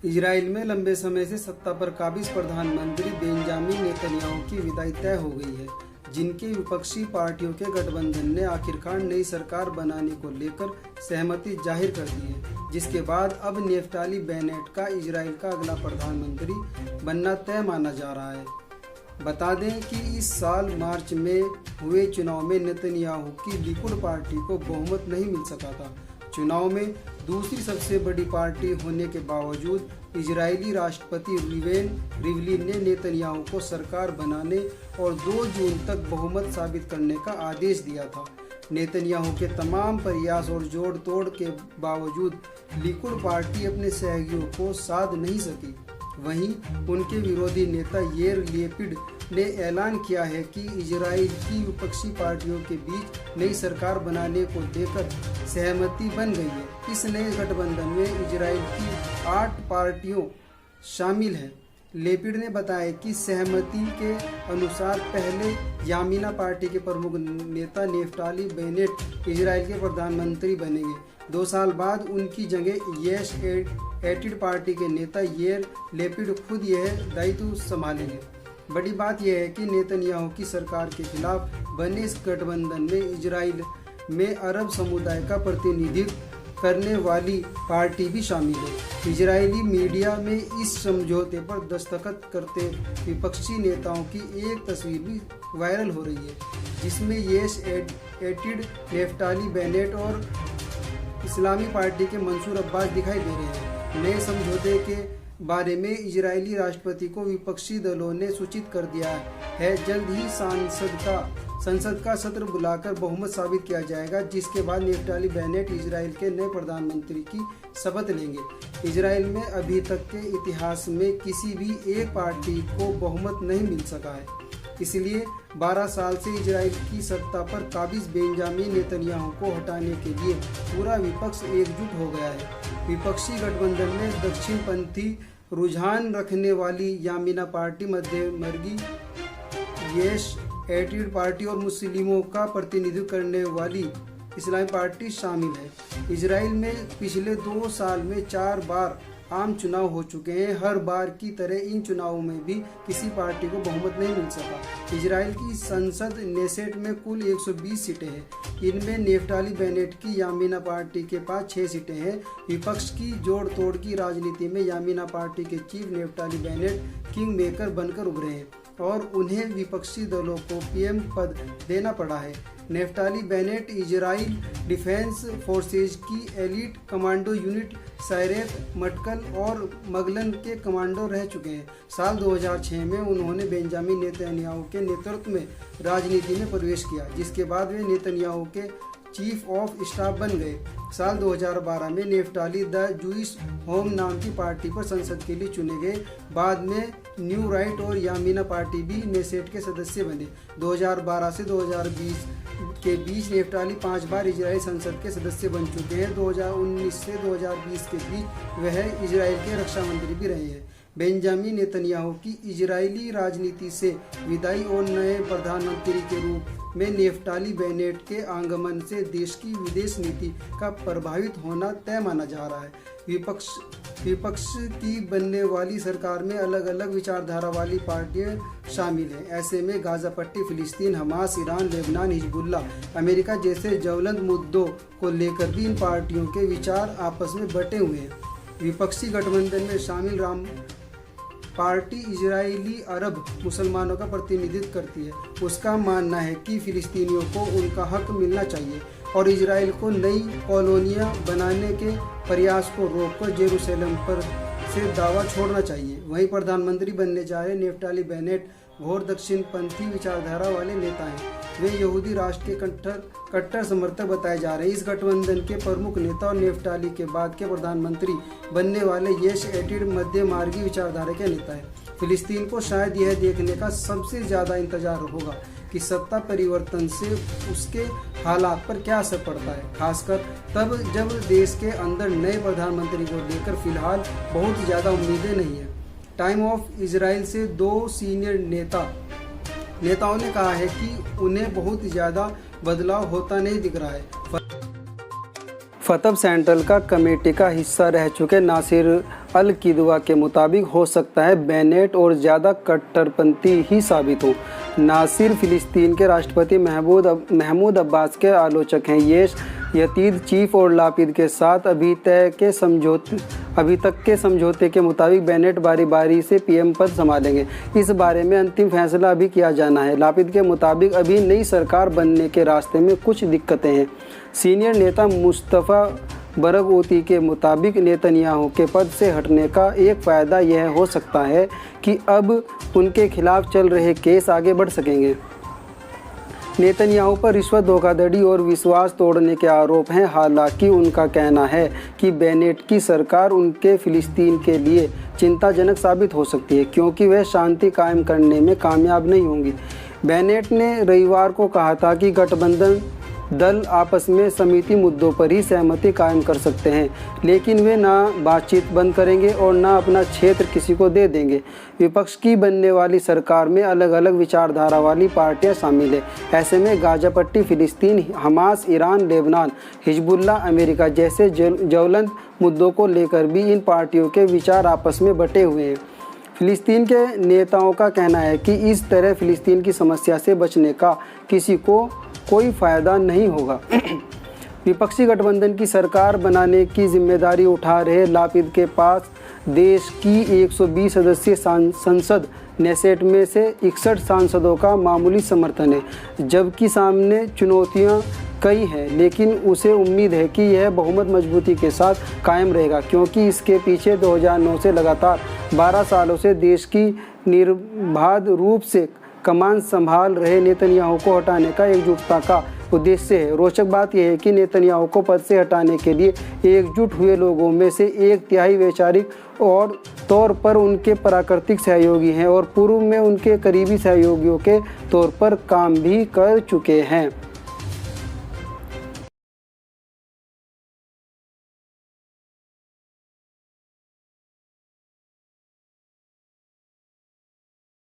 Israel में लंबे समय से सत्ता पर काबिज प्रधानमंत्री बेंजामिन नेतन्याहू की विदाई तय हो गई है, जिनके विपक्षी पार्टियों के गठबंधन ने आखिरकार नई सरकार बनाने को लेकर सहमति जाहिर कर दी है, जिसके बाद अब नेफ्ताली बेनेट का इजराइल का अगला प्रधानमंत्री बनना तय माना जा रहा है। बता दें कि इस साल मार्च में हुए चुनाव में नेतन्याहू की लिकुड पार्टी को बहुमत नहीं मिल सका था। चुनाव में दूसरी सबसे बड़ी पार्टी होने के बावजूद इजरायली राष्ट्रपति रिवेन रिवलिन ने नेतन्याहू को सरकार बनाने और 2 जून तक बहुमत साबित करने का आदेश दिया था। नेतन्याहू के तमाम प्रयास और जोड़ तोड़ के बावजूद लिकुड पार्टी अपने सहयोगियों को साध नहीं सकी। वहीं उनके विरोधी नेता येर लेपिड ने ऐलान किया है कि इजराइल की विपक्षी पार्टियों के बीच नई सरकार बनाने को लेकर सहमति बन गई है। इस नए गठबंधन में इजराइल की 8 पार्टियों शामिल हैं। लेपिड ने बताया कि सहमति के अनुसार पहले यामीना पार्टी के प्रमुख नेता नेफ्ताली बेनेट इजराइल के प्रधानमंत्री बनेंगे। 2 साल बाद उनकी जगह येश एटिड पार्टी के नेता येर लेपिड खुद यह दायित्व संभालेंगे। बड़ी बात यह है कि नेतन्याहू की सरकार के खिलाफ बने इस गठबंधन में इजराइल में अरब समुदाय का प्रतिनिधित्व करने वाली पार्टी भी शामिल है। इजरायली मीडिया में इस समझौते पर दस्तखत करते विपक्षी नेताओं की एक तस्वीर भी वायरल हो रही है, जिसमें येश एटिड, नेफ्ताली बेनेट और इस्लामी पार्टी के मंसूर अब्बास दिखाई दे रहे हैं। नए समझौते के बारे में इजरायली राष्ट्रपति को विपक्षी दलों ने सूचित कर दिया है। जल्द ही संसद का सत्र बुलाकर बहुमत साबित किया जाएगा, जिसके बाद नेफ्ताली बेनेट इजराइल के नए प्रधानमंत्री की शपथ लेंगे। इजराइल में अभी तक के इतिहास में किसी भी एक पार्टी को बहुमत नहीं मिल सका है, इसलिए 12 साल से इजराइल की सत्ता पर काबिज बेंजामिन नेतन्याहू को हटाने के लिए पूरा विपक्ष एकजुट हो गया है। विपक्षी गठबंधन में दक्षिणपंथी रुझान रखने वाली यामीना पार्टी, मध्यवर्गीय येश एटिड पार्टी और मुस्लिमों का प्रतिनिधित्व करने वाली इस्लामी पार्टी शामिल है। इजराइल में पिछले 2 साल में 4 बार आम चुनाव हो चुके हैं। हर बार की तरह इन चुनावों में भी किसी पार्टी को बहुमत नहीं मिल सका। इजराइल की संसद नेसेट में कुल 120 सीटें हैं। इनमें नेफ्ताली बेनेट की यामीना पार्टी के पास 6 सीटें हैं। विपक्ष की जोड़ तोड़ की राजनीति में यामीना पार्टी के chief Naftali Bennett king maker बनकर उभरे हैं और उन्हें विपक्षी दलों को पीएम पद देना पड़ा है। Naftali Bennett Israel defence forces की एलीट कमांडो यूनिट सायरेत, मटकल और मगलन के कमांडो रह चुके हैं। साल 2006 में उन्होंने बेंजामिन नेतन्याहू के नेतृत्व में राजनीति में प्रवेश किया, जिसके बाद वे नेतन्याहू के चीफ ऑफ स्टाफ बन गए। साल 2012 में नेफ्ताली द जूइश होम नाम की पार्टी पर संसद के लिए चुने गए। बाद में न्यू राइट और यामीना पार्टी भी नेसेट के सदस्य बने। 2012 से 2020 के बीच नेफ्ताली 5 बार इजराइल संसद के सदस्य बन चुके हैं। 2019 से 2020 के बीच वह इजराइल के रक्षा मंत्री भी रहे हैं। बेंजामिन नेतन्याहू की इजरायली राजनीति से विदाई और नए प्रधानमंत्री के रूप में नेफ्ताली बेनेट के आगमन से देश की विदेश नीति का प्रभावित होना तय माना जा रहा है। विपक्ष की बनने वाली सरकार में अलग अलग विचारधारा वाली पार्टियां शामिल हैं। ऐसे में गाजा पट्टी, फिलिस्तीन, Hamas, Iran, Lebanon, Hezbollah, America जैसे ज्वलंत मुद्दों को लेकर भी इन पार्टियों के विचार आपस में बटे हुए हैं। विपक्षी गठबंधन में शामिल राम पार्टी इजरायली अरब मुसलमानों का प्रतिनिधित्व करती है। उसका मानना है कि फिलिस्तीनियों को उनका हक मिलना चाहिए और इजराइल को नई कॉलोनियां बनाने के प्रयास को रोककर जेरूसलम पर से दावा छोड़ना चाहिए। वहीं प्रधानमंत्री बनने जा रहे नेफ्ताली बेनेट घोर दक्षिणपंथी विचारधारा वाले नेता हैं। वे यहूदी राष्ट्र के कट्टर समर्थक बताए जा रहे हैं। इस गठबंधन के प्रमुख नेता और नेफ्ताली के बाद के प्रधानमंत्री बनने वाले येश एटिड मध्य मार्गी विचारधारा के नेता हैं। फिलिस्तीन को शायद यह देखने का सबसे ज़्यादा इंतजार होगा कि सत्ता परिवर्तन से उसके हालात पर क्या असर पड़ता है, खासकर तब जब देश के अंदर नए प्रधानमंत्री को लेकर फिलहाल बहुत ज़्यादा उम्मीदें नहीं है। टाइम ऑफ इजराइल से 2 सीनियर नेताओं ने कहा है कि उन्हें बहुत ज़्यादा बदलाव होता नहीं दिख रहा है। फतह सेंट्रल का कमेटी का हिस्सा रह चुके नासिर अल किदवा के मुताबिक हो सकता है बेनेट और ज़्यादा कट्टरपंथी ही साबित हो। नासिर फिलिस्तीन के राष्ट्रपति महमूद अब्बास के आलोचक हैं। येश यतीद चीफ और लापिद के साथ अभी तक के समझौते के मुताबिक बेनेट बारी बारी से पीएम पद संभालेंगे। इस बारे में अंतिम फैसला अभी किया जाना है। लापिद के मुताबिक अभी नई सरकार बनने के रास्ते में कुछ दिक्कतें हैं। सीनियर नेता मुस्तफ़ा बरगोती के मुताबिक नेतन्याहू के पद से हटने का एक फ़ायदा यह हो सकता है कि अब उनके खिलाफ चल रहे केस आगे बढ़ सकेंगे। नेतन्याहू पर रिश्वत, धोखाधड़ी और विश्वास तोड़ने के आरोप हैं। हालांकि उनका कहना है कि बेनेट की सरकार उनके फिलिस्तीन के लिए चिंताजनक साबित हो सकती है, क्योंकि वह शांति कायम करने में कामयाब नहीं होंगी। बेनेट ने रविवार को कहा था कि गठबंधन दल आपस में समिति मुद्दों पर ही सहमति कायम कर सकते हैं, लेकिन वे ना बातचीत बंद करेंगे और ना अपना क्षेत्र किसी को दे देंगे। विपक्ष की बनने वाली सरकार में अलग अलग विचारधारा वाली पार्टियां शामिल हैं। ऐसे में गाजा पट्टी, फिलिस्तीन, Hamas, Iran, Lebanon, Hezbollah, America जैसे ज्वलंत मुद्दों को लेकर भी इन पार्टियों के विचार आपस में बटे हुए हैं। फिलिस्तीन के नेताओं का कहना है कि इस तरह फिलिस्तीन की समस्या से बचने का किसी को कोई फ़ायदा नहीं होगा। विपक्षी गठबंधन की सरकार बनाने की जिम्मेदारी उठा रहे लापिद के पास देश की 120 सदस्यीय संसद नेसेट में से 61 सांसदों का मामूली समर्थन है, जबकि सामने चुनौतियां कई हैं, लेकिन उसे उम्मीद है कि यह बहुमत मजबूती के साथ कायम रहेगा, क्योंकि इसके पीछे 2009 से लगातार 12 सालों से देश की निर्बाध रूप से कमान संभाल रहे नेतन्याहू को हटाने का एकजुटता का उद्देश्य है। रोचक बात यह है कि नेतन्याहू को पद से हटाने के लिए एकजुट हुए लोगों में से 1/3 वैचारिक और तौर पर उनके प्राकृतिक सहयोगी हैं और पूर्व में उनके करीबी सहयोगियों के तौर पर काम भी कर चुके हैं।